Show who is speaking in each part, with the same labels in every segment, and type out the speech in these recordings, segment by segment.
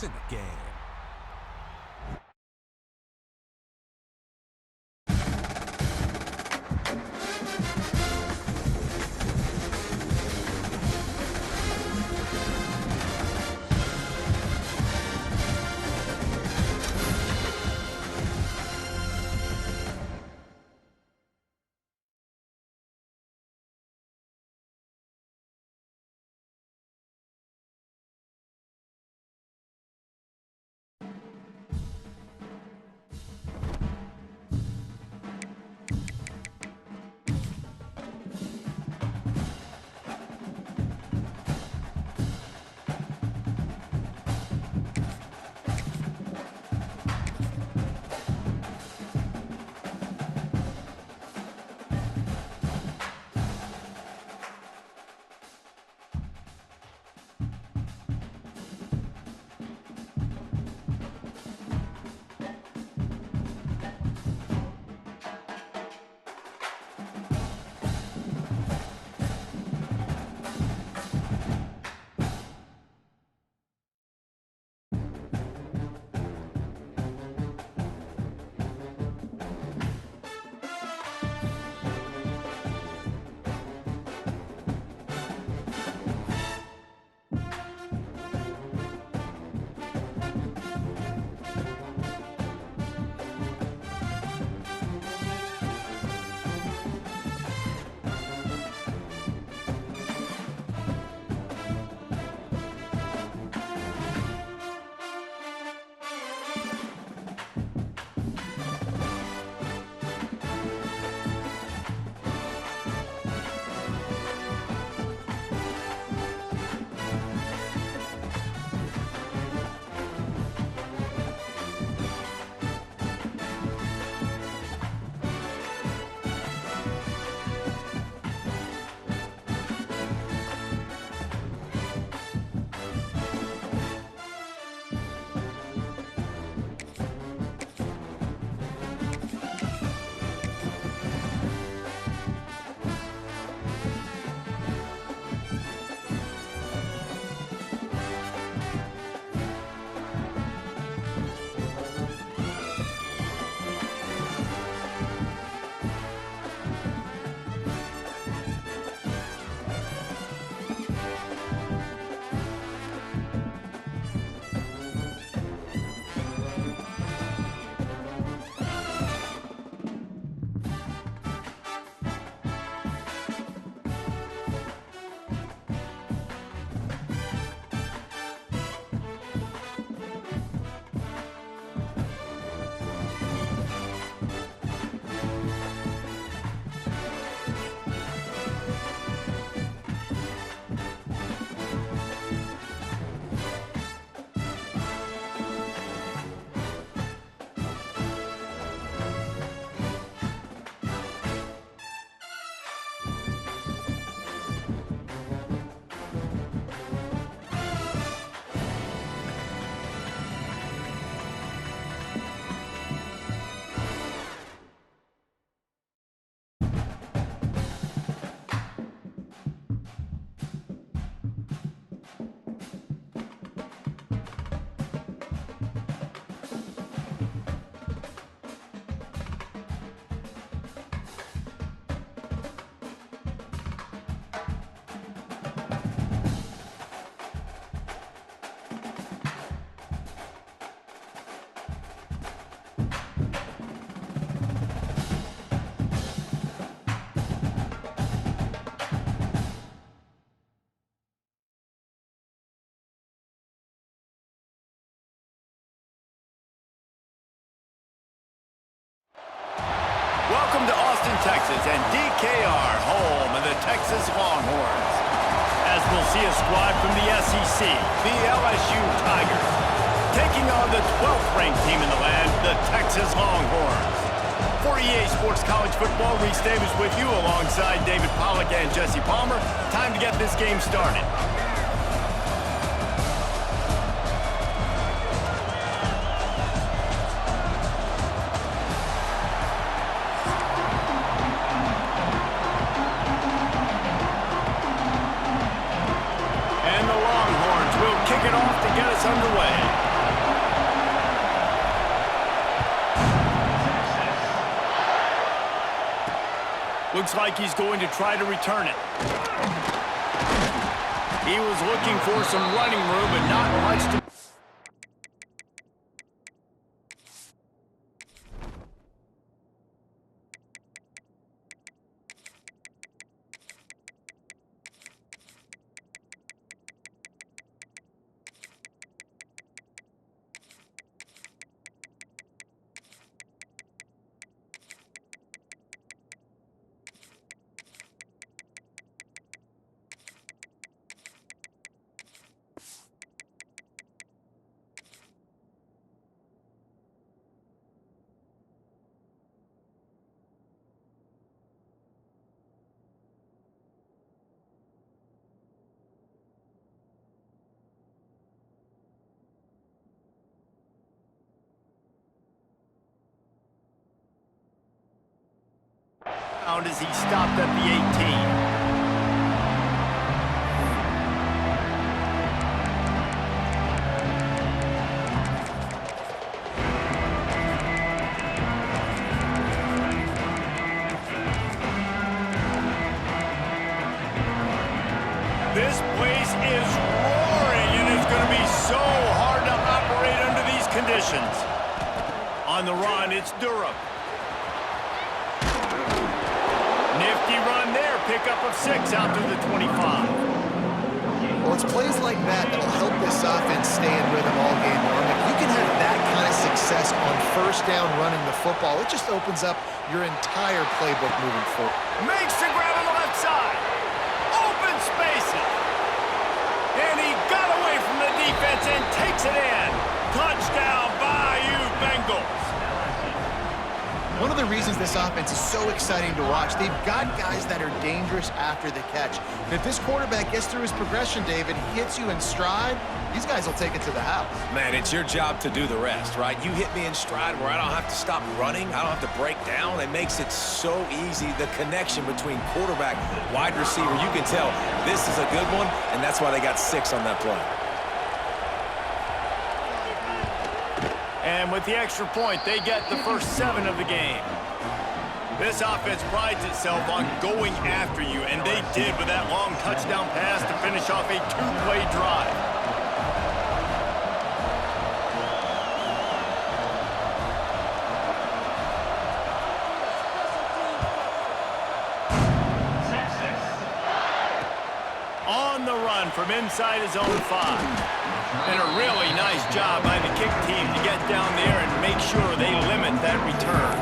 Speaker 1: in the game.
Speaker 2: Welcome to Austin, Texas, and DKR, home of the Texas Longhorns. As we'll see a squad from the SEC, the LSU Tigers, taking on the 12th-ranked team in the land, the Texas Longhorns. For EA Sports College Football, Reese Davis with you alongside David Pollack and Jesse Palmer. Time to get this game started. And the Longhorns will kick it off to get us underway. Looks like he's going to try to return it. He was looking for some running room, but not much to... As he stopped at the 18. This place is roaring, and it's going to be so hard to operate under these conditions. On the run, it's Durham. Nifty run there, pickup of 6 out to the 25.
Speaker 1: Well, it's plays like that that'll help this offense stay in rhythm all game long. If you can have that kind of success on first down running the football, it just opens up your entire playbook moving forward.
Speaker 2: Makes the grab on the left side. Open spaces. And he got away from the defense and takes it in. Touchdown, Bayou Bengals.
Speaker 1: One of the reasons this offense is so exciting to watch, they've got guys that are dangerous after the catch. And if this quarterback gets through his progression, David, hits you in stride, these guys will take it to the house.
Speaker 3: Man, it's your job to do the rest, right? You hit me in stride where I don't have to stop running. I don't have to break down. It makes it so easy. The connection between quarterback, wide receiver, you can tell this is a good one, and that's why they got 6 on that play.
Speaker 2: And with the extra point, they get the first 7 of the game. This offense prides itself on going after you, and they did with that long touchdown pass to finish off a 2-play drive. On the run from inside his own 5. And a really nice job by the kick team to get down there and make sure they limit that return.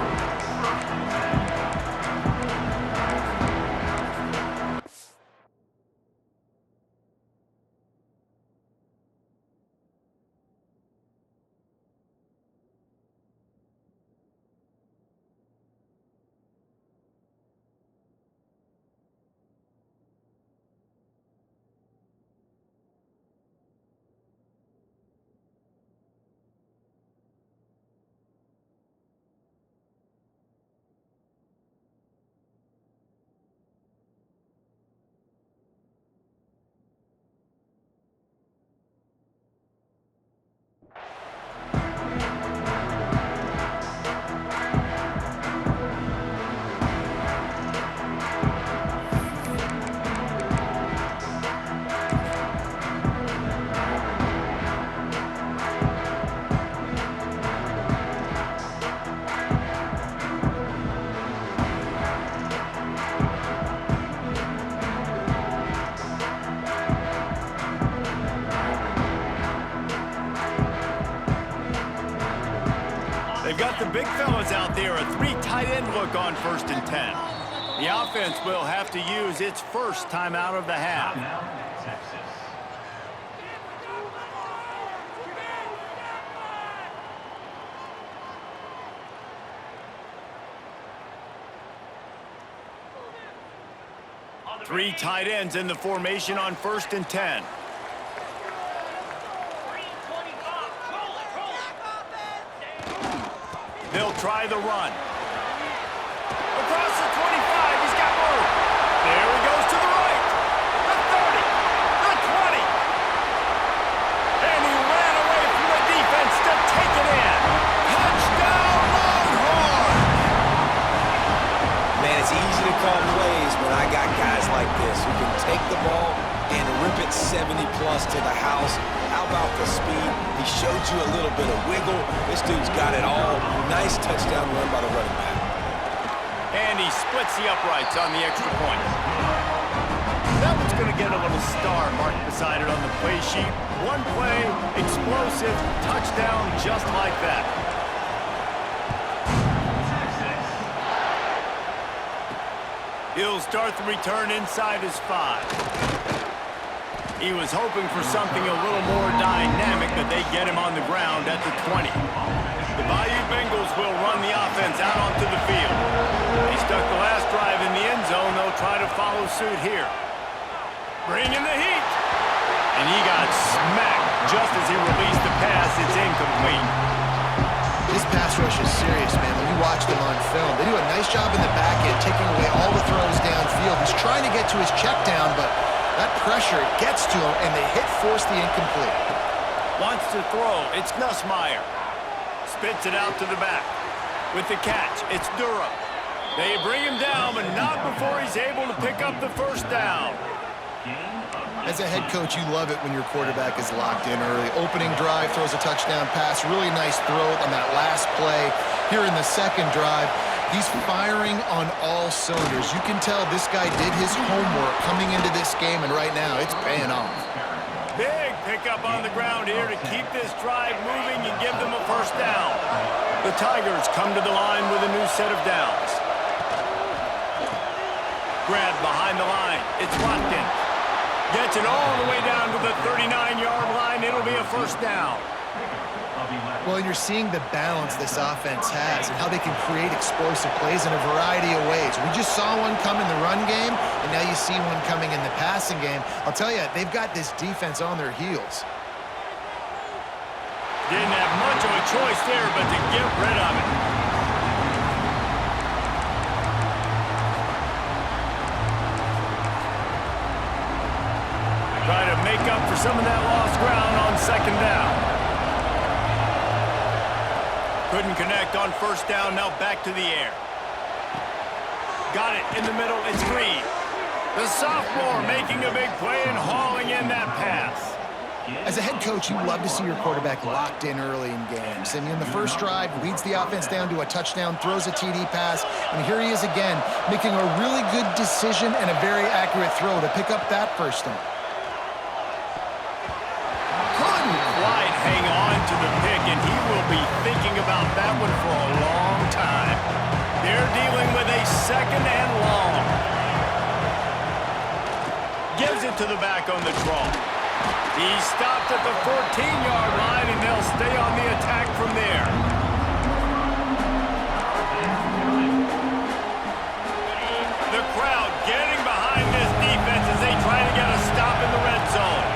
Speaker 2: They've got the big fellas out there, a 3 tight end look on 1st and 10. The offense will have to use its first timeout of the half. Three tight ends in the formation on 1st and 10. They'll try the run. Across the 25, he's got room. There he goes to the right. The 30, the 20. And he ran away from the defense to take it in. Touchdown, Longhorns!
Speaker 3: Man, it's easy to call plays when I got guys like this who can take the ball and rip it 70-plus to the house. How about the speed? He showed you a little bit of wiggle. This dude's got it all. Nice touchdown run by the running back.
Speaker 2: And he splits the uprights on the extra point. That one's going to get a little star marked beside it on the play sheet. One play, explosive, touchdown just like that. He'll start the return inside his 5. He was hoping for something a little more dynamic, but they get him on the ground at the 20. The Bayou Bengals will run the offense out onto the field. They stuck the last drive in the end zone. They'll try to follow suit here. Bring in the heat. And he got smacked just as he released the pass. It's incomplete.
Speaker 1: This pass rush is serious, man. When you watch them on film, they do a nice job in the back end, taking away all the throws downfield. He's trying to get to his check down, but that pressure gets to him, and they force the incomplete.
Speaker 2: Wants to throw. It's Nussmeier. Spits it out to the back. With the catch, it's Durham. They bring him down, but not before he's able to pick up the first down.
Speaker 1: As a head coach, you love it when your quarterback is locked in early. Opening drive, throws a touchdown pass. Really nice throw on that last play. Here in the second drive, he's firing on all cylinders. You can tell this guy did his homework coming into this game, and right now it's paying off.
Speaker 2: Big pickup on the ground here to keep this drive moving and give them a first down. The Tigers come to the line with a new set of downs. Grab behind the line. It's Watkins. Gets it all the way down to the 39-yard line. It'll be a first down.
Speaker 1: Well, and you're seeing the balance this offense has and how they can create explosive plays in a variety of ways. We just saw one come in the run game, and now you see one coming in the passing game. I'll tell you, they've got this defense on their heels.
Speaker 2: Didn't have much of a choice there, but to get rid of it. Try to make up for some of that lost ground on second down. Couldn't connect on first down, now back to the air. Got it in the middle, it's Green. The sophomore making a big play and hauling in that pass.
Speaker 1: As a head coach, you love to see your quarterback locked in early in games. And in the first drive, leads the offense down to a touchdown, throws a TD pass, and here he is again, making a really good decision and a very accurate throw to pick up that first down.
Speaker 2: Quite hang on to the pick, and he will be thinking about that one for a long time. They're dealing with a second and long. Gives it to the back on the draw. He stopped at the 14-yard line, and they'll stay on the attack from there. The crowd getting behind this defense as they try to get a stop in the red zone.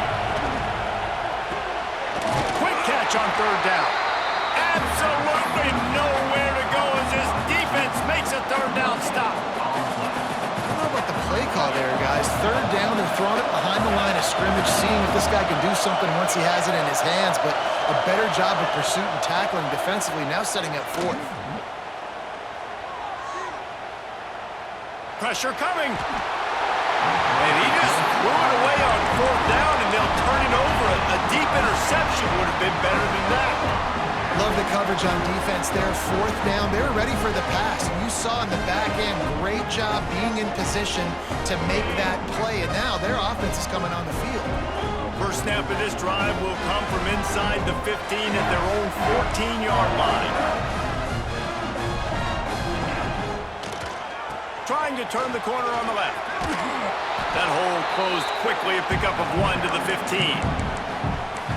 Speaker 2: On third down. Absolutely nowhere to go as this defense makes a third down stop.
Speaker 1: I don't know about the play call there, guys. Third down, they're throwing it behind the line of scrimmage, seeing if this guy can do something once he has it in his hands, but a better job of pursuit and tackling defensively, now setting up fourth.
Speaker 2: Pressure coming. And he just threw it away on fourth down, and they'll turn it over. A deep interception would have been better than that.
Speaker 1: Love the coverage on defense there. Fourth down, they were ready for the pass. And you saw in the back end, great job being in position to make that play. And now their offense is coming on the field.
Speaker 2: First snap of this drive will come from inside the 15 at their own 14-yard line. Trying to turn the corner on the left. That hole closed quickly, a pickup of 1 to the 15.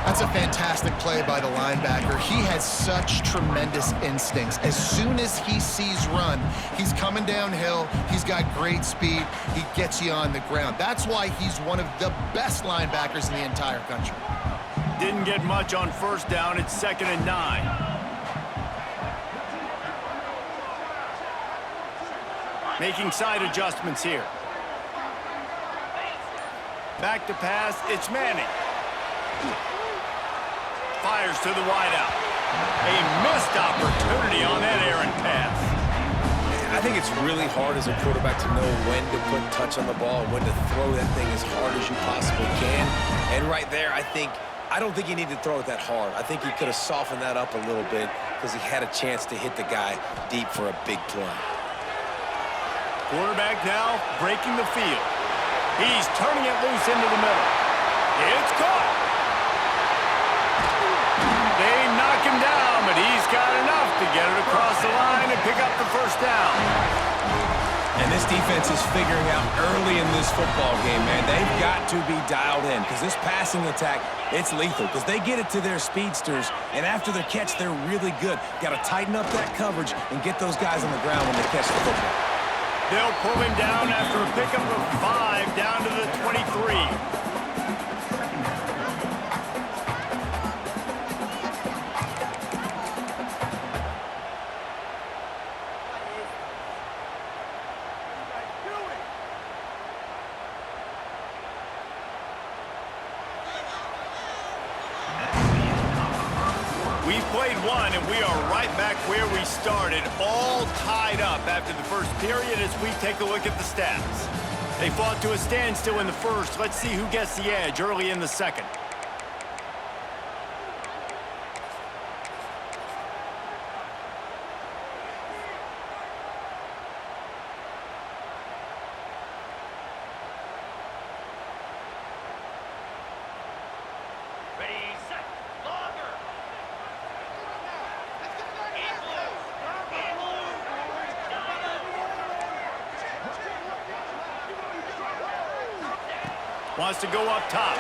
Speaker 1: That's a fantastic play by the linebacker. He has such tremendous instincts. As soon as he sees run, he's coming downhill. He's got great speed. He gets you on the ground. That's why he's one of the best linebackers in the entire country.
Speaker 2: Didn't get much on first down. It's 2nd and 9. Making side adjustments here. Back to pass, it's Manning. Fires to the wideout. A missed opportunity on that errant pass.
Speaker 1: Man,
Speaker 3: I think it's really hard as a quarterback to know when to put touch on the ball and when to throw that thing as hard as you possibly can. And right there, I don't think he needed to throw it that hard. I think he could have softened that up a little bit because he had a chance to hit the guy deep for a big play.
Speaker 2: Quarterback now breaking the field. He's turning it loose into the middle. It's caught. They knock him down, but he's got enough to get it across the line and pick up the first down.
Speaker 3: And this defense is figuring out early in this football game, man, they've got to be dialed in because this passing attack, it's lethal because they get it to their speedsters, and after their catch, they're really good. Got to tighten up that coverage and get those guys on the ground when they catch the football.
Speaker 2: They'll pull him down after a pickup of 5 down to the 23. We've played one, and we are right back where we started, all tied up after the first period as we take a look at the stats. They fought to a standstill in the first. Let's see who gets the edge early in the second. Wants to go up top.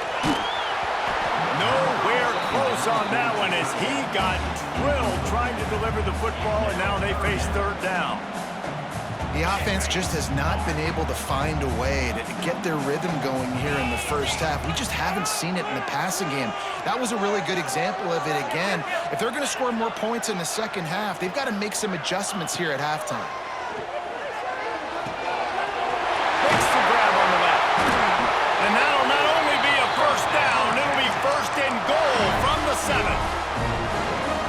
Speaker 2: Nowhere close on that one as he got drilled trying to deliver the football, and now they face third down.
Speaker 1: The offense just has not been able to find a way to get their rhythm going here in the first half. We just haven't seen it in the passing game. That was a really good example of it again. If they're going to score more points in the second half, they've got to make some adjustments here at halftime.
Speaker 2: Makes the grab on the left. And that'll not only be a first down, it'll be first and goal from the 7.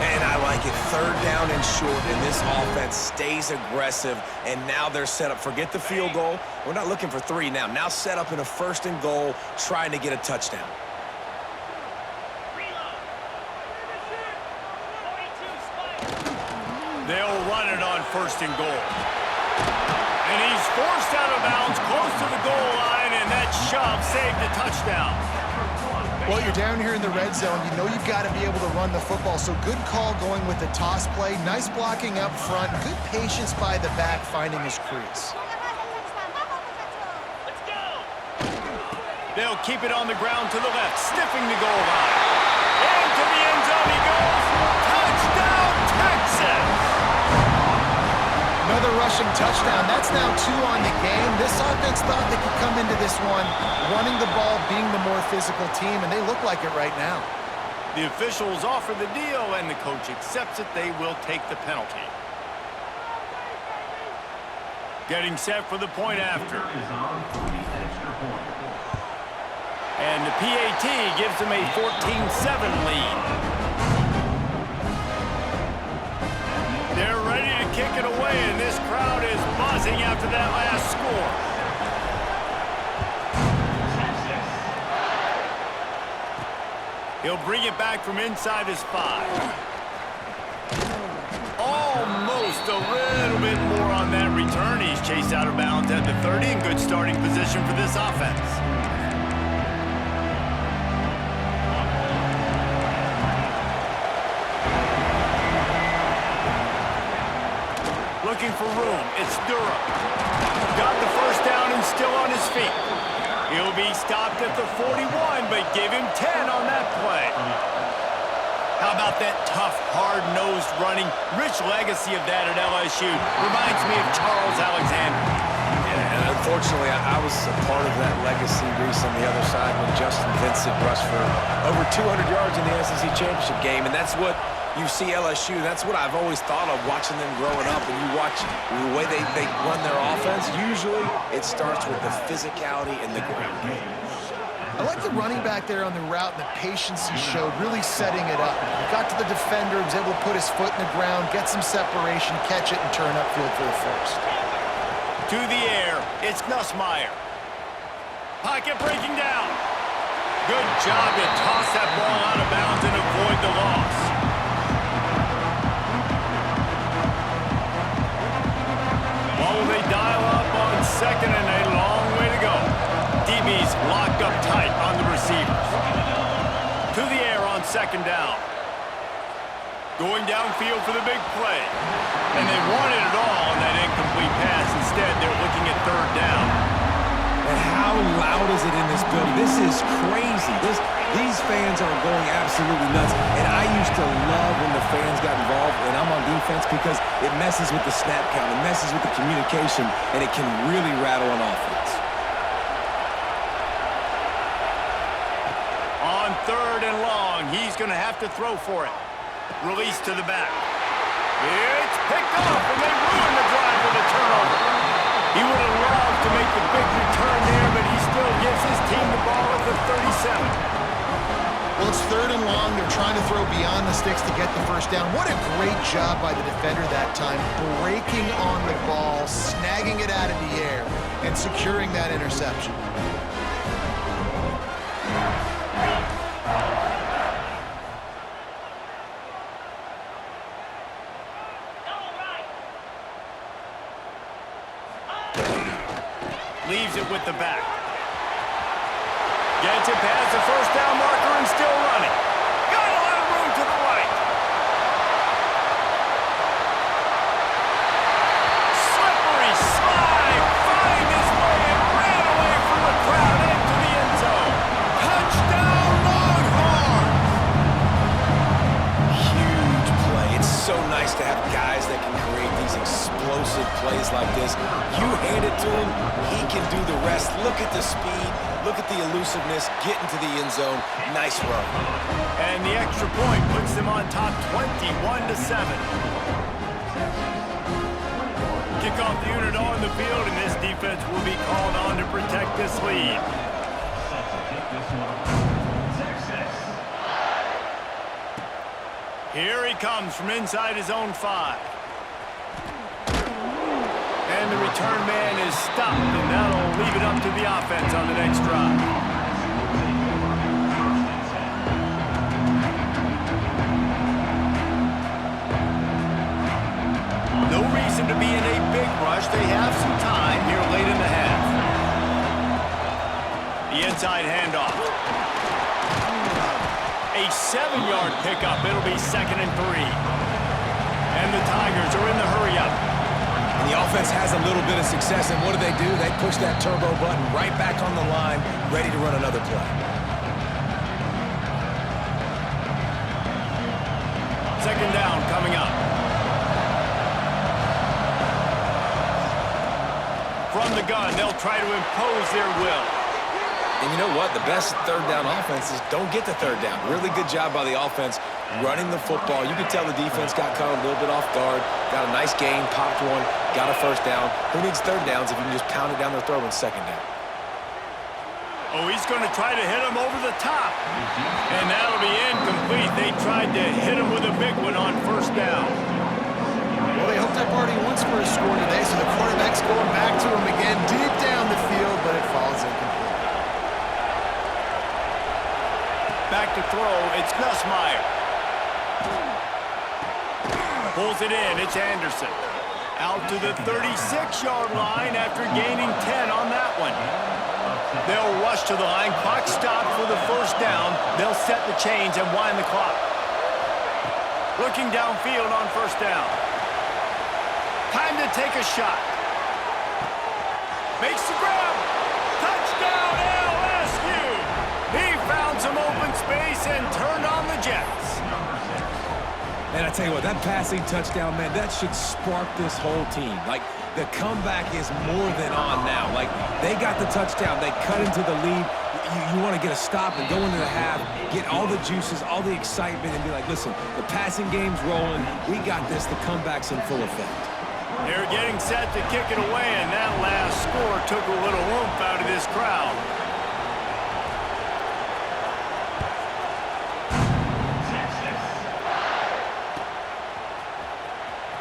Speaker 3: And I like it. Third down and short, and this offense stays aggressive, and now they're set up. Forget the field goal. We're not looking for 3 now. Now set up in a first and goal, trying to get a touchdown.
Speaker 2: They'll run it on first and goal. And he's forced out of bounds close to the goal line, and that shove saved the touchdown.
Speaker 1: Well, you're down here in the red zone. You know you've got to be able to run the football. So good call going with the toss play. Nice blocking up front. Good patience by the back finding his crease.
Speaker 2: They'll keep it on the ground to the left, sniffing the goal line. Into the end zone he goes. Touchdown, Texas!
Speaker 1: Another rushing touchdown. That's now 2 on the game. This offense thought they could come into this one running the ball, being the more physical team, and they look like it right now.
Speaker 2: The officials offer the deal, and the coach accepts it. They will take the penalty. Getting set for the point after. And the PAT gives them a 14-7 lead. They're ready to kick it away, and this crowd is buzzing after that last score. He'll bring it back from inside his 5. Almost a little bit more on that return. He's chased out of bounds at the 30, in good starting position for this offense. Looking for room. It's Durham. Got the first down and still on his feet. He'll be stopped at the 41, but give him 10 on that play. How about that tough, hard-nosed running? Rich legacy of that at LSU. Reminds me of Charles Alexander.
Speaker 3: Yeah, and unfortunately, I was a part of that legacy, Reese, on the other side when Justin Vincent rushed for over 200 yards in the SEC Championship game, and that's what you see LSU. That's what I've always thought of watching them growing up. And you watch the way they run their offense, usually it starts with the physicality and the ground game.
Speaker 1: I like the running back there on the route and the patience he showed, really setting it up. He got to the defender, was able to put his foot in the ground, get some separation, catch it, and turn upfield for the first.
Speaker 2: To the air, it's Nussmeier. Pocket breaking down. Good job to toss that ball out of bounds and avoid the loss. Well, they dial up on second and a long way to go. DB's locked up tight on the receivers. To the air on second down. Going downfield for the big play. And they wanted it all on that incomplete pass. Instead, they're looking at third down.
Speaker 3: And how loud is it in this building? This is crazy. These fans are going absolutely nuts. And I used to love when the fans got involved, and I'm on defense, because it messes with the snap count, it messes with the communication, and it can really rattle an offense.
Speaker 2: On third and long, he's going to have to throw for it. Release to the back. It's picked off, and they ruin the drive with a turnover. He would have loved to make the big return there, but he still gives his team the ball at the 37.
Speaker 1: Well, it's third and long. They're trying to throw beyond the sticks to get the first down. What a great job by the defender that time, breaking on the ball, snagging it out of the air, and securing that interception.
Speaker 2: Leaves it with the back. Gets it past the first down marker and still running. Got a lot of room to the right. Slippery slide. Find his way and ran away from the crowd into the end zone. Touchdown Longhorns!
Speaker 3: Huge play. It's so nice to have guys that can create these explosive plays like this. You hand it to him, he can do the rest. Look at the speed, look at the elusiveness, get into the end zone. Nice run.
Speaker 2: And the extra point puts them on top 21-7. Kickoff unit on the field, and this defense will be called on to protect this lead. Here he comes from inside his own 5. And the return man is stopped, and that'll leave it up to the offense on the next drive. No reason to be in a big rush. They have some time here late in the half. The inside handoff. A 7-yard pickup. It'll be 2nd and 3. And the Tigers are in the hurry-up.
Speaker 3: And the offense has a little bit of success, and what do? They push that turbo button right back on the line, ready to run another play.
Speaker 2: Second down coming up. From the gun, they'll try to impose their will.
Speaker 3: And you know what? The best third down offenses don't get the third down. Really good job by the offense running the football. You could tell the defense got caught a little bit off guard, got a nice gain, popped one, got a first down. Who needs third downs if you can just pound it down their throat on second down?
Speaker 2: Oh, he's going to try to hit him over the top. And that'll be incomplete. They tried to hit him with a big one on first down.
Speaker 1: Well, they hoped up already once for a score today, so the quarterback's going back to him again deep down the field, but it falls incomplete.
Speaker 2: Back to throw, it's Nussmeier. Pulls it in, it's Anderson. Out to the 36-yard line after gaining 10 on that one. They'll rush to the line, clock stopped for the first down. They'll set the chains and wind the clock. Looking downfield on first down. Time to take a shot. Makes the grab. Touchdown LSU. He found some open space and turned on the Jets.
Speaker 3: And I tell you what, that passing touchdown, man, that should spark this whole team. Like, the comeback is more than on now. Like, they got the touchdown. They cut into the lead. You want to get a stop and go into the half, get all the juices, all the excitement, and be like, listen, the passing game's rolling. We got this. The comeback's in full effect.
Speaker 2: They're getting set to kick it away, and that last score took a little oomph out of this crowd.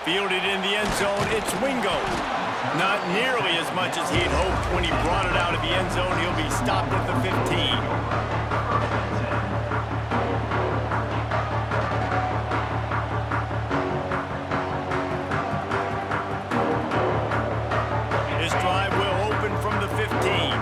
Speaker 2: Fielded in the end zone, it's Wingo. Not nearly as much as he'd hoped when he brought it out of the end zone. He'll be stopped at the 15. His drive will open from the 15.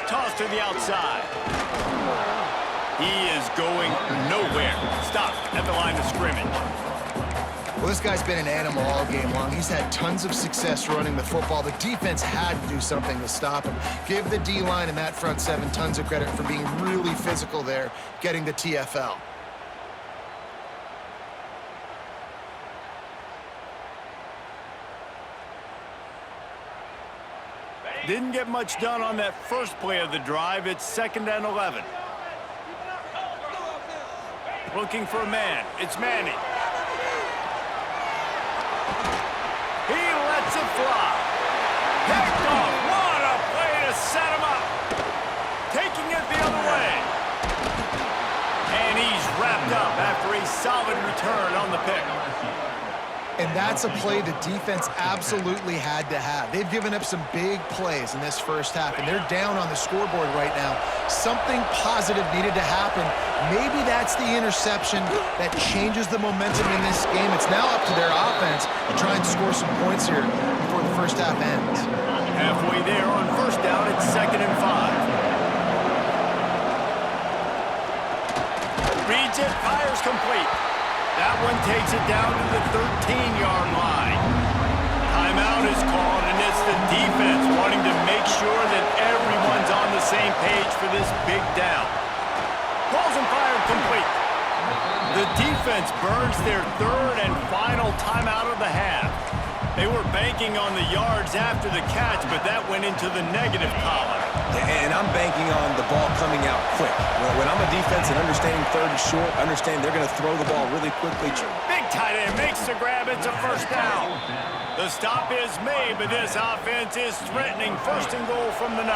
Speaker 2: Toss to the outside. He is going nowhere. Stopped at the line of scrimmage.
Speaker 1: Well, this guy's been an animal all game long. He's had tons of success running the football. The defense had to do something to stop him. Give the D-line and that front seven tons of credit for being really physical there, getting the TFL.
Speaker 2: Didn't get much done on that first play of the drive. It's 2nd and 11. Looking for a man. It's Manning. He lets it fly. Picked off. What a play to set him up. Taking it the other way. And he's wrapped up after a solid return on the pick.
Speaker 1: And that's a play the defense absolutely had to have. They've given up some big plays in this first half, and they're down on the scoreboard right now. Something positive needed to happen. Maybe that's the interception that changes the momentum in this game. It's now up to their offense to try and score some points here before the first half ends.
Speaker 2: Halfway there on first down, it's 2nd and 5. Reads it, fires complete. That one takes it down to the 13-yard line. Timeout is called, and it's the defense wanting to make sure that everyone's on the same page for this big down. Balls and fired complete. The defense burns their 3rd and final timeout of the half. They were banking on the yards after the catch, but that went into the negative column.
Speaker 3: And I'm banking on the ball coming out quick. When I'm a defense and understanding 3rd and short, understand they're going to throw the ball really quickly.
Speaker 2: Big tight end makes the grab. It's a first down. The stop is made, but this offense is threatening 1st and goal from the 9.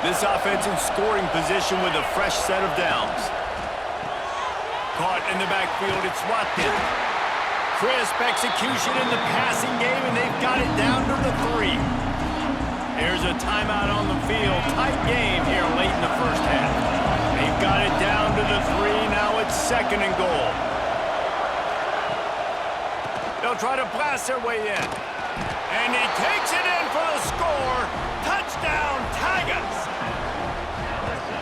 Speaker 2: This offense in scoring position with a fresh set of downs. Caught in the backfield, it's Watkins. Crisp execution in the passing game, and they've got it down to the 3. There's a timeout on the field. Tight game here late in the first half. They've got it down to the 3. Now it's 2nd and goal. They'll try to blast their way in. And he takes it in for the score. Touchdown, Tigers!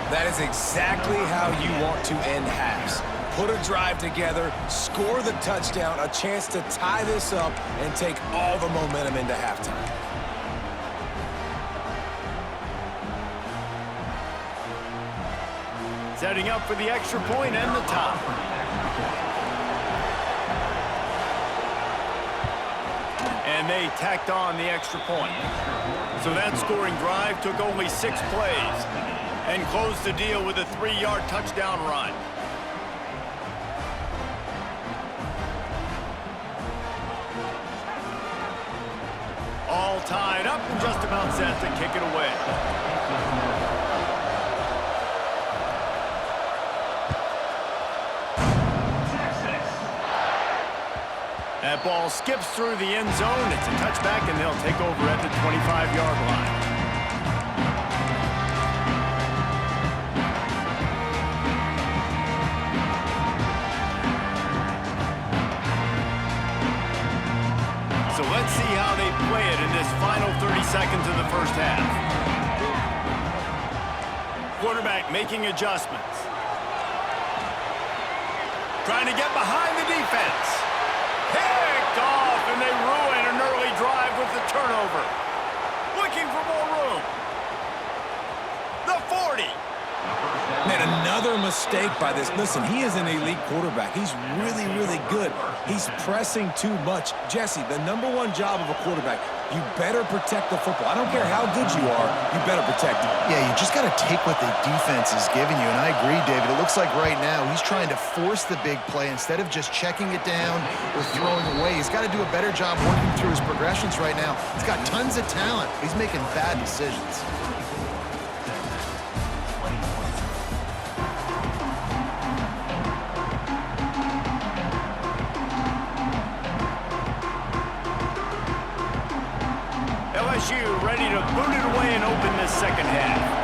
Speaker 3: That is exactly how you want to end halves. Put a drive together, score the touchdown, a chance to tie this up, and take all the momentum into halftime.
Speaker 2: Setting up for the extra point and the top. And they tacked on the extra point. So that scoring drive took only 6 plays and closed the deal with a 3-yard touchdown run. All tied up and just about set to kick it away. That ball skips through the end zone. It's a touchback, and they'll take over at the 25-yard line. So let's see how they play it in this final 30 seconds of the first half. Quarterback making adjustments. Trying to get behind the defense. Picked off, and they ruin an early drive with the turnover. Looking for more room. The 40.
Speaker 3: Man, another mistake by this. Listen, he is an elite quarterback. He's really, really good. He's pressing too much. Jesse, the #1 job of a quarterback, you better protect the football. I don't care how good you are, you better protect it.
Speaker 1: Yeah, you just got to take what the defense is giving you, and I agree, David. It looks like right now he's trying to force the big play instead of just checking it down or throwing away. He's got to do a better job working through his progressions right now. He's got tons of talent. He's making bad decisions.
Speaker 2: LSU ready to boot it away and open this second half.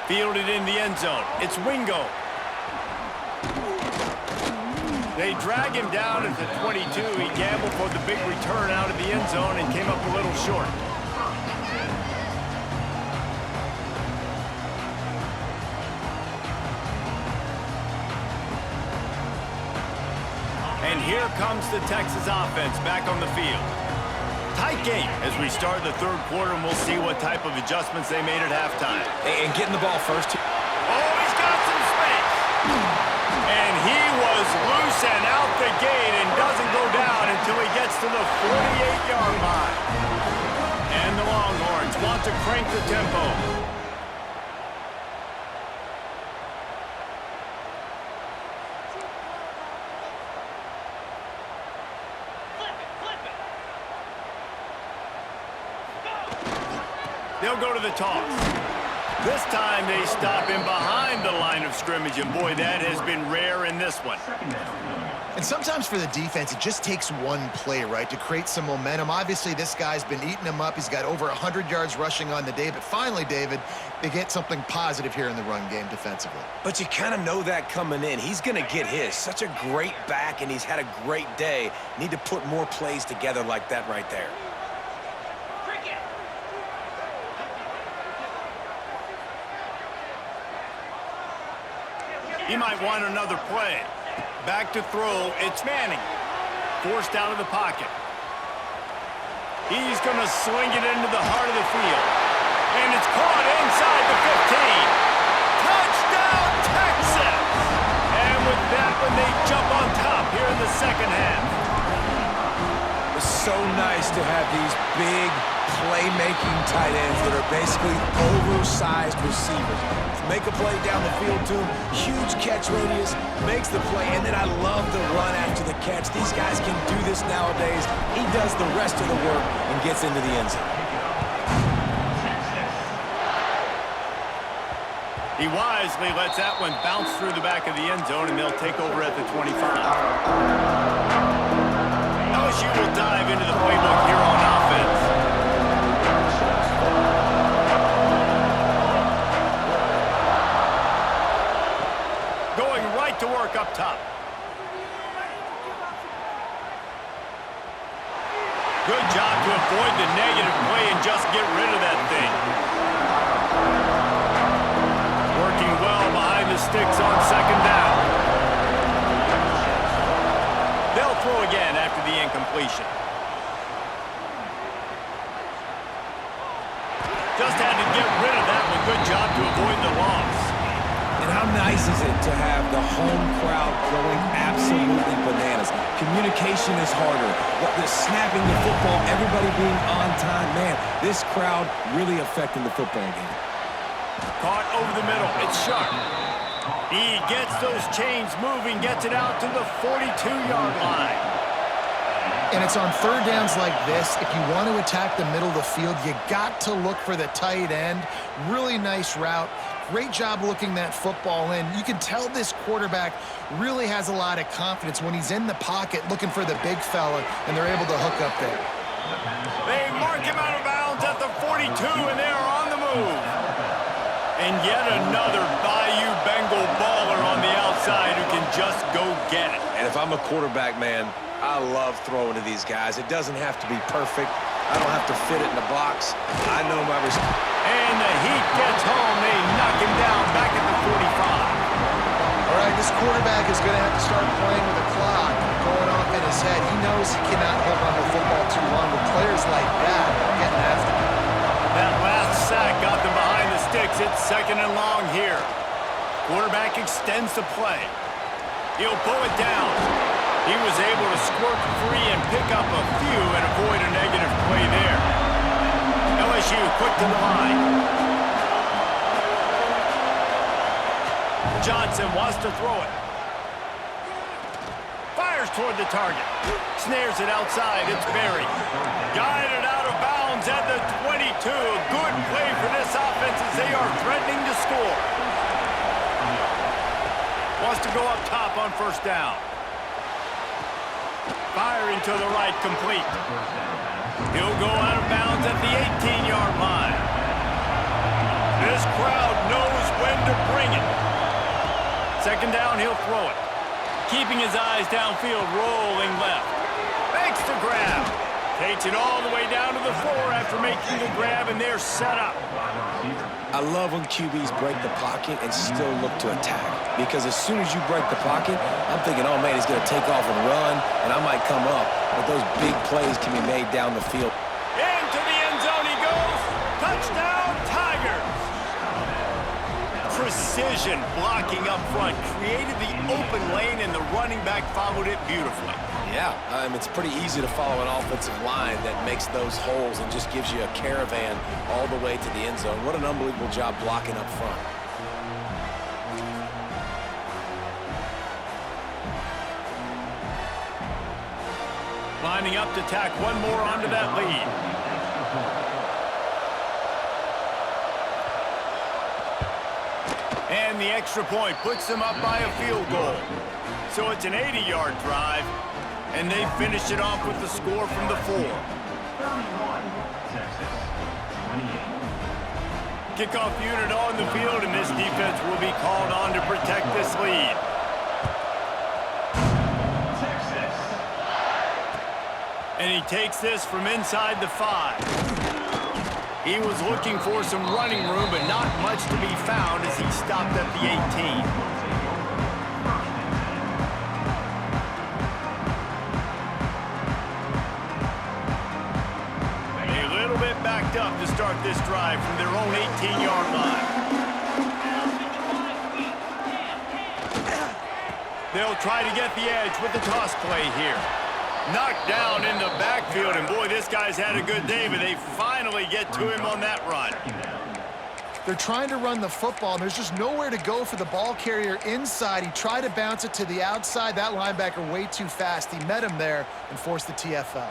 Speaker 2: Fielded in the end zone. It's Wingo. They drag him down at the 22. He gambled for the big return out of the end zone and came up a little short. And here comes the Texas offense back on the field. Tight game as we start the third quarter, and we'll see what type of adjustments they made at halftime.
Speaker 3: And getting the ball first.
Speaker 2: Oh, he's got some space. And he was loose and out the gate and doesn't go down until he gets to the 48-yard line. And the Longhorns want to crank the tempo. They'll go to the toss. This time they stop him behind the line of scrimmage, and boy, that has been rare in this one.
Speaker 1: And sometimes for the defense, it just takes one play, right, to create some momentum. Obviously, this guy's been eating them up. He's got over 100 yards rushing on the day. But finally, David, they get something positive here in the run game defensively.
Speaker 3: But you kind of know that coming in. He's going to get his. Such a great back, and he's had a great day. Need to put more plays together like that right there.
Speaker 2: He might want another play. Back to throw. It's Manning. Forced out of the pocket. He's going to swing it into the heart of the field. And it's caught inside the 15. Touchdown, Texas! And with that one, they jump on top here in the second half.
Speaker 3: It's so nice to have these big playmaking tight ends that are basically oversized receivers. Make a play down the field to him, huge catch radius, makes the play, and then I love the run after the catch. These guys can do this nowadays. He does the rest of the work and gets into the end zone.
Speaker 2: He wisely lets that one bounce through the back of the end zone, and they'll take over at the 25. LSU will dive into the playbook here on offense. Going right to work up top. Good job to avoid the negative play and just get rid of that thing. Working well behind the sticks on second down. They'll throw again after the incompletion. Just had to get rid of that one. Good job to avoid the loss.
Speaker 3: And how nice is it to have the home crowd going absolutely bananas? Communication is harder. The snapping the football, everybody being on time. Man, this crowd really affecting the football game.
Speaker 2: Caught over the middle. It's Sharp. He gets those chains moving, gets it out to the 42-yard line.
Speaker 1: And it's on third downs like this. If you want to attack the middle of the field, you got to look for the tight end. Really nice route. Great job looking that football in. You can tell this quarterback really has a lot of confidence when he's in the pocket looking for the big fella, and they're able to hook up there.
Speaker 2: They mark him out of bounds at the 42, and they are on the move. And yet another Bayou Bengal baller on the outside who can just go get it.
Speaker 3: And if I'm a quarterback, man, I love throwing to these guys. It doesn't have to be perfect. I don't have to fit it in the box. I know my response.
Speaker 2: And the Heat gets home. They knock him down back at the 45.
Speaker 1: All right, this quarterback is going to have to start playing with the clock going off in his head. He knows he cannot hold on to the football too long, but players like that are getting after him.
Speaker 2: That last sack got them behind the sticks. It's second and long here. Quarterback extends the play. He'll pull it down. He was able to squirt free and pick up a few and avoid a negative play there. LSU quick to the line. Johnson wants to throw it. Fires Fires toward the target. Snares it outside. It's Berry. Guided out of bounds at the 22. A good play for this offense as they are threatening to score. Wants to go up top on first down. Firing to the right, complete. He'll go out of bounds at the 18-yard line. This crowd knows when to bring it. Second down, he'll throw it. Keeping his eyes downfield, rolling left. Makes the grab. Takes it all the way down to the floor after making the grab, and they're set up.
Speaker 3: I love when QBs break the pocket and still look to attack. Because as soon as you break the pocket, I'm thinking, oh, man, he's going to take off and run, and I might come up. But those big plays can be made down the field.
Speaker 2: Into the end zone he goes. Touchdown, Tigers. Precision blocking up front. Created the open lane, and the running back followed it beautifully.
Speaker 3: Yeah, it's pretty easy to follow an offensive line that makes those holes and just gives you a caravan all the way to the end zone. What an unbelievable job blocking up front.
Speaker 2: Lining up to tack one more onto that lead. And the extra point puts them up by a field goal. So it's an 80-yard drive, and they finish it off with the score from the 4. Kickoff unit on the field, and this defense will be called on to protect this lead. And he takes this from inside the 5. He was looking for some running room, but not much to be found as he stopped at the 18. A little bit backed up to start this drive from their own 18-yard line. They'll try to get the edge with the toss play here. Knocked down in the backfield, and boy, this guy's had a good day, but they finally get to him on that run.
Speaker 1: They're trying to run the football, and there's just nowhere to go for the ball carrier inside. He tried to bounce it to the outside. That linebacker way too fast. He met him there and forced the TFL.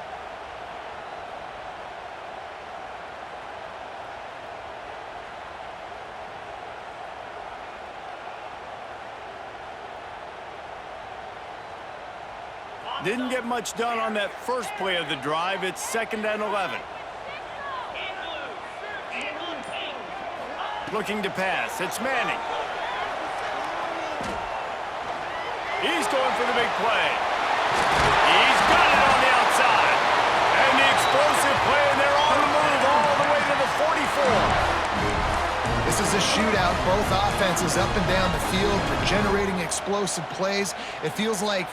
Speaker 2: Didn't get much done on that first play of the drive. It's 2nd and 11. Looking to pass. It's Manning. He's going for the big play. He's got it on the outside. And the explosive play, and they're on the move all the way to the 44.
Speaker 1: This is a shootout. Both offenses up and down the field. They're generating explosive plays. It feels like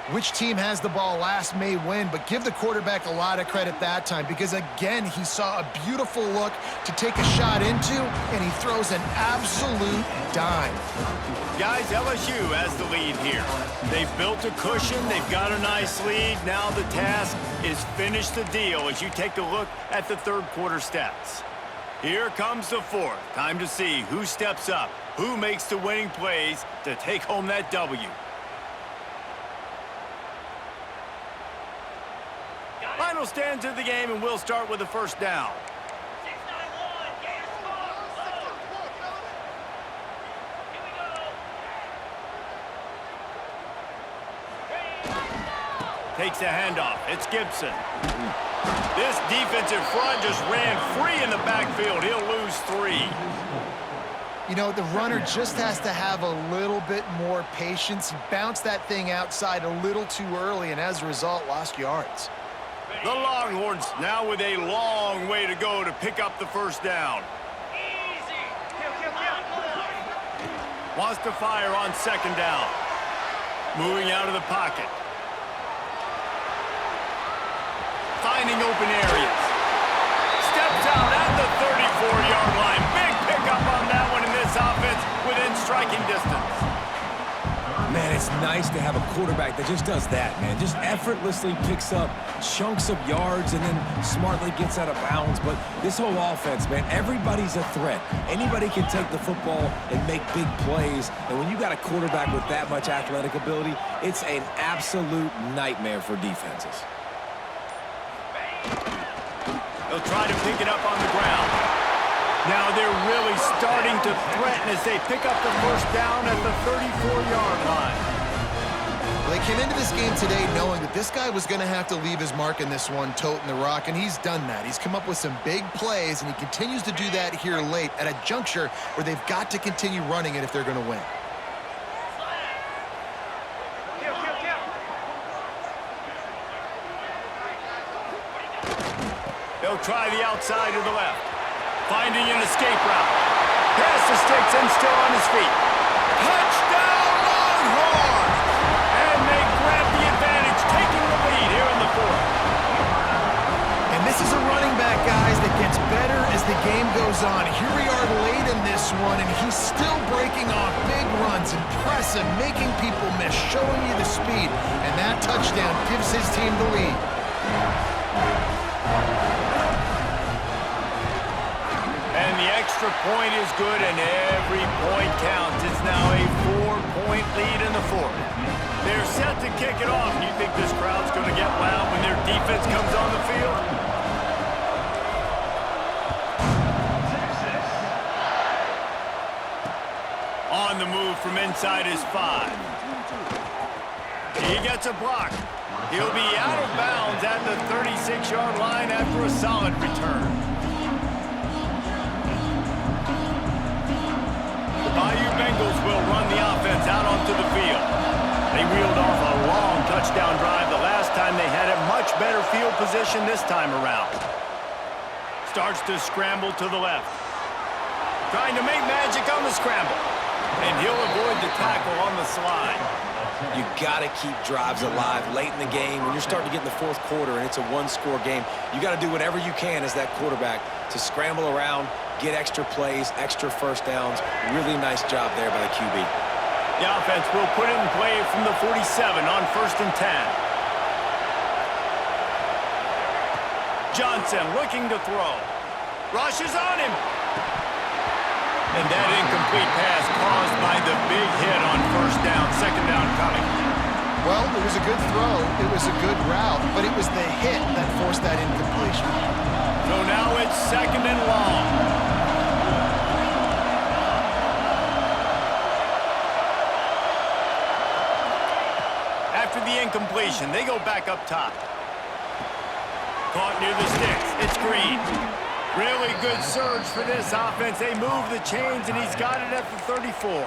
Speaker 1: which team has the ball last may win, but give the quarterback a lot of credit that time because, again, he saw a beautiful look to take a shot into, and he throws an absolute dime.
Speaker 2: Guys, LSU has the lead here. They've built a cushion. They've got a nice lead. Now the task is finish the deal as you take a look at the third quarter stats. Here comes the 4th. Time to see who steps up, who makes the winning plays to take home that W. Final stands of the game, and we'll start with the first down. Takes a handoff. It's Gibson. This defensive front just ran free in the backfield. He'll lose 3.
Speaker 1: You know, the runner just has to have a little bit more patience. He bounced that thing outside a little too early, and as a result, lost yards.
Speaker 2: The Longhorns now with a long way to go to pick up the first down. Wants to fire on 2nd down. Moving out of the pocket. Finding open areas. Steps out at the 34-yard line. Big pickup on that one in this offense within striking distance.
Speaker 3: Man, It's nice to have a quarterback that just does that, man. Just effortlessly picks up chunks of yards and then smartly gets out of bounds. But this whole offense, man, everybody's a threat. Anybody can take the football and make big plays. And when you got a quarterback with that much athletic ability, it's an absolute nightmare for defenses.
Speaker 2: They'll try to pick it up on the ground. Now they're really starting to threaten as they pick up the first down at the 34-yard line.
Speaker 1: Well, they came into this game today knowing that this guy was going to have to leave his mark in this one, toting the rock, and he's done that. He's come up with some big plays, and he continues to do that here late at a juncture where they've got to continue running it if they're going to win.
Speaker 2: They'll try the outside to the left. Finding an escape route. Past the sticks and still on his feet. Touchdown Longhorns! And they grab the advantage, taking the lead here in the fourth.
Speaker 1: And this is a running back, guys, that gets better as the game goes on. Here we are late in this one, and he's still breaking off big runs, impressive, making people miss, showing you the speed. And that touchdown gives his team the lead.
Speaker 2: And the extra point is good, and every point counts. It's now a 4-point lead in the fourth. They're set to kick it off. Do you think this crowd's going to get loud when their defense comes on the field? On the move from inside his 5. He gets a block. He'll be out of bounds at the 36-yard line after a solid return. Bayou Bengals will run the offense out onto the field. They reeled off a long touchdown drive the last time they had a much better field position this time around. Starts to scramble to the left. Trying to make magic on the scramble. And he'll avoid the tackle on the slide.
Speaker 3: You got to keep drives alive late in the game. When you're starting to get in the fourth quarter and it's a one-score game, you got to do whatever you can as that quarterback to scramble around, get extra plays, extra first downs. Really nice job there by the QB.
Speaker 2: The offense will put it in play from the 47 on 1st and 10. Johnson looking to throw. Rushes on him. And that incomplete pass caused by the big hit on 1st down, 2nd down coming.
Speaker 1: Well, it was a good throw. It was a good route, but it was the hit that forced that incompletion.
Speaker 2: So now it's 2nd and long. After the incompletion, they go back up top. Caught near the sticks. It's Green. Really good surge for this offense. They move the chains, and he's got it at the 34.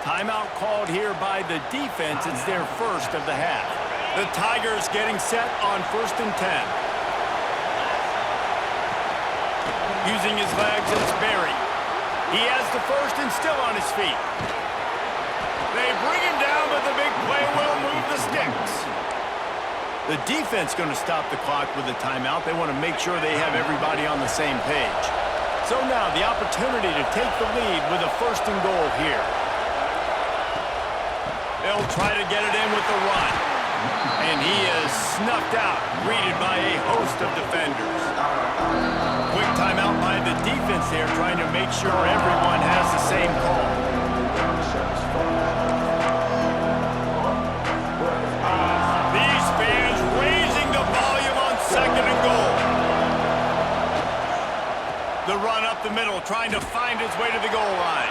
Speaker 2: Timeout called here by the defense. It's their first of the half. The Tigers getting set on 1st and 10. Using his legs, it's Berry. He has the first and still on his feet. They bring him down, but the big play will move the sticks. The defense going to stop the clock with a timeout. They want to make sure they have everybody on the same page. So now the opportunity to take the lead with a 1st and goal here. They'll try to get it in with the run. And he is snuffed out, greeted by a host of defenders. Quick timeout by the defense there, trying to make sure everyone has the same call. These fans raising the volume on 2nd and goal. The run up the middle, trying to find his way to the goal line.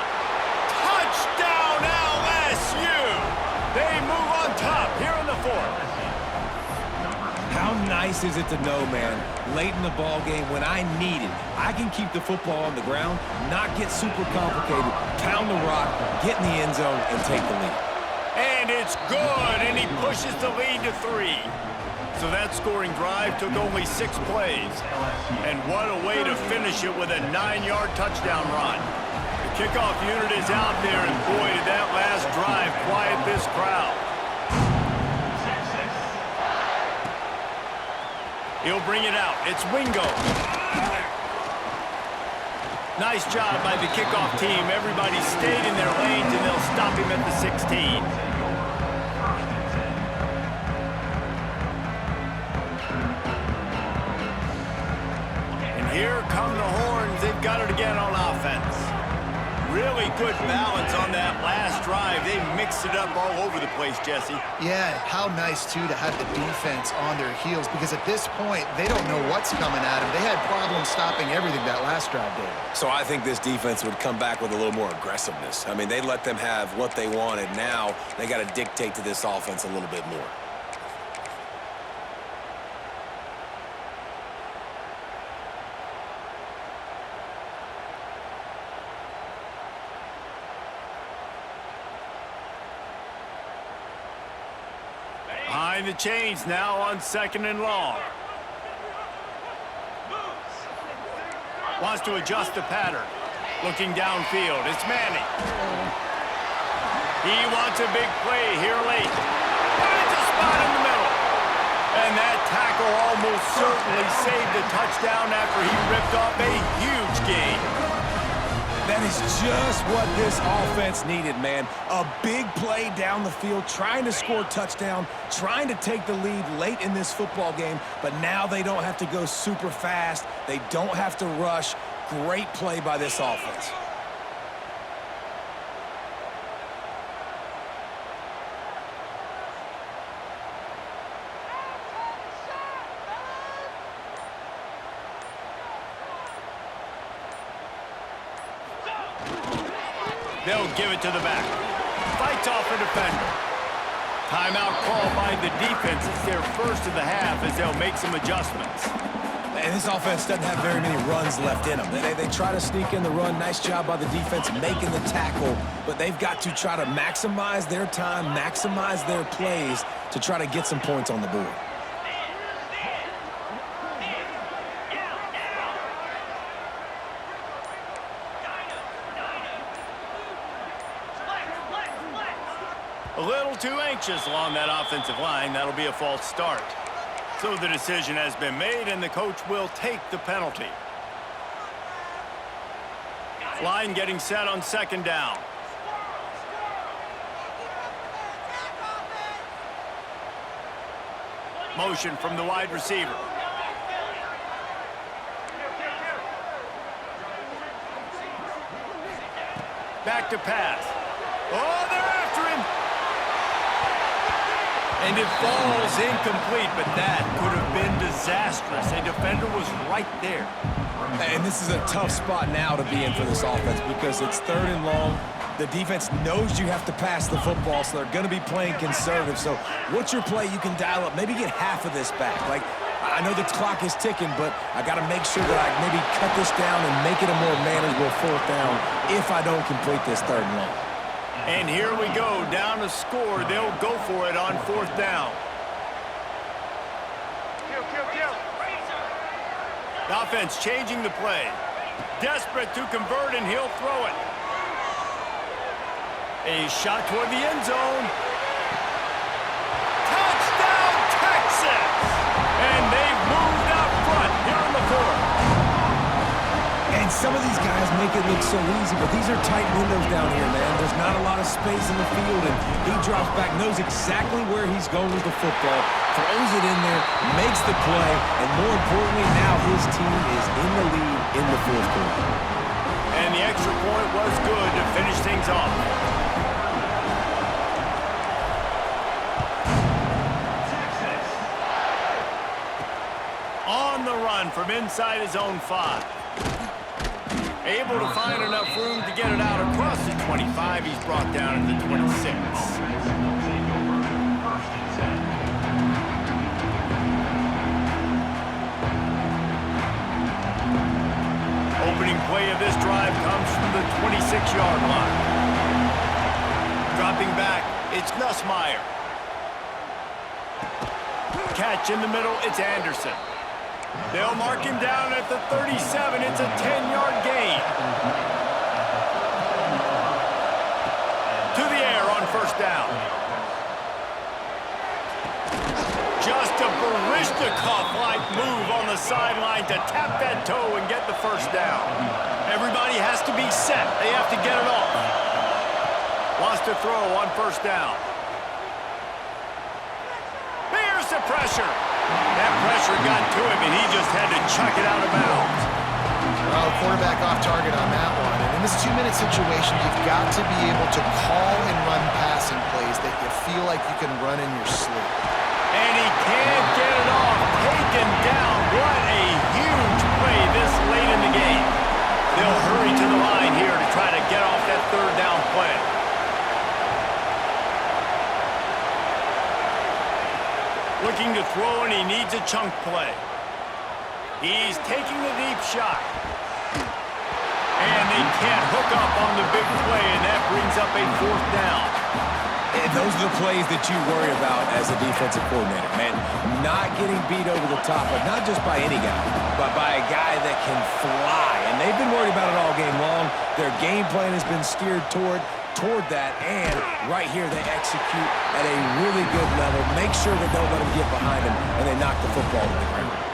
Speaker 2: Touchdown LSU! They move on top here in the fourth.
Speaker 3: How nice is it to know, man, late in the ball game when I need it, I can keep the football on the ground, not get super complicated, pound the rock, get in the end zone, and take the lead.
Speaker 2: And it's good, and he pushes the lead to 3. So that scoring drive took only 6 plays. And what a way to finish it with a 9-yard touchdown run. The kickoff unit is out there, and boy, did that last drive quiet this crowd. He'll bring it out. It's Wingo. Nice job by the kickoff team. Everybody stayed in their lanes, and they'll stop him at the 16. come the horns. They've got it again on offense. Really good balance on that last drive. They mixed it up all over the place, Jesse.
Speaker 1: Yeah, how nice, too, to have the defense on their heels, because at this point, they don't know what's coming at them. They had problems stopping everything that last drive did.
Speaker 3: So I think this defense would come back with a little more aggressiveness. I mean, they let them have what they wanted. Now they got to dictate to this offense a little bit more.
Speaker 2: Behind the chains now on 2nd and long. Wants to adjust the pattern. Looking downfield. It's Manning. He wants a big play here late. Finds a spot in the middle. And that tackle almost certainly saved a touchdown after he ripped off a huge gain.
Speaker 3: That is just what this offense needed, man. A big play down the field, trying to score a touchdown, trying to take the lead late in this football game, but now they don't have to go super fast. They don't have to rush. Great play by this offense.
Speaker 2: They'll give it to the back. Fights off a defender. Timeout called by the defense. It's their first of the half as they'll make some adjustments.
Speaker 3: And this offense doesn't have very many runs left in them. They try to sneak in the run. Nice job by the defense making the tackle. But they've got to try to maximize their time, maximize their plays to try to get some points on the board.
Speaker 2: A little too anxious along that offensive line. That'll be a false start. So the decision has been made, and the coach will take the penalty. Line getting set on 2nd down. Motion from the wide receiver. Back to pass. Oh, they're after him. And it falls incomplete, but that could have been disastrous. A defender was right there.
Speaker 3: And this is a tough spot now to be in for this offense because it's 3rd and long. The defense knows you have to pass the football, so they're going to be playing conservative. So what's your play you can dial up? Maybe get half of this back. Like, I know the clock is ticking, but I got to make sure that I maybe cut this down and make it a more manageable 4th down if I don't complete this 3rd and long.
Speaker 2: And here we go, down to score. They'll go for it on 4th down. The offense changing the play. Desperate to convert, and he'll throw it. A shot toward the end zone. Touchdown, Texas! And they've moved out front here in the 4th.
Speaker 3: And some of these guys make it look so easy, but these are tight windows down here, man. There's not a lot of space in the field, and he drops back, knows exactly where he's going with the football, throws it in there, makes the play, and more importantly, now his team is in the lead in the 4th quarter.
Speaker 2: And the extra point was good to finish things off. On the run from inside his own 5. Able to find enough room to get it out across the 25. He's brought down to the 26. Opening play of this drive comes from the 26-yard line. Dropping back, it's Nussmeier. Catch in the middle, it's Anderson. They'll mark him down at the 37. It's a 10-yard gain. To the air on 1st down. Just a Baryshnikov-like move on the sideline to tap that toe and get the 1st down. Everybody has to be set. They have to get it off. Wants to throw on 1st down. Here's the pressure. That pressure got to him, and he just had to chuck it out of bounds.
Speaker 1: Well, quarterback off target on that one. And in this 2-minute situation, you've got to be able to call and run passing plays that you feel like you can run in your sleep.
Speaker 2: And he can't get it off. Taken down. What a huge play this late in the game. They'll hurry to the line here to try to get off that third down play. Looking to throw, and he needs a chunk play. He's taking the deep shot. And they can't hook up on the big play, and that brings up a fourth down.
Speaker 3: And those are the plays that you worry about as a defensive coordinator, man. Not getting beat over the top, but not just by any guy, but by a guy that can fly. And they've been worried about it all game long. Their game plan has been steered toward that, and right here they execute at a really good level. Make sure they don't let them get behind them, and they knock the football to the ground.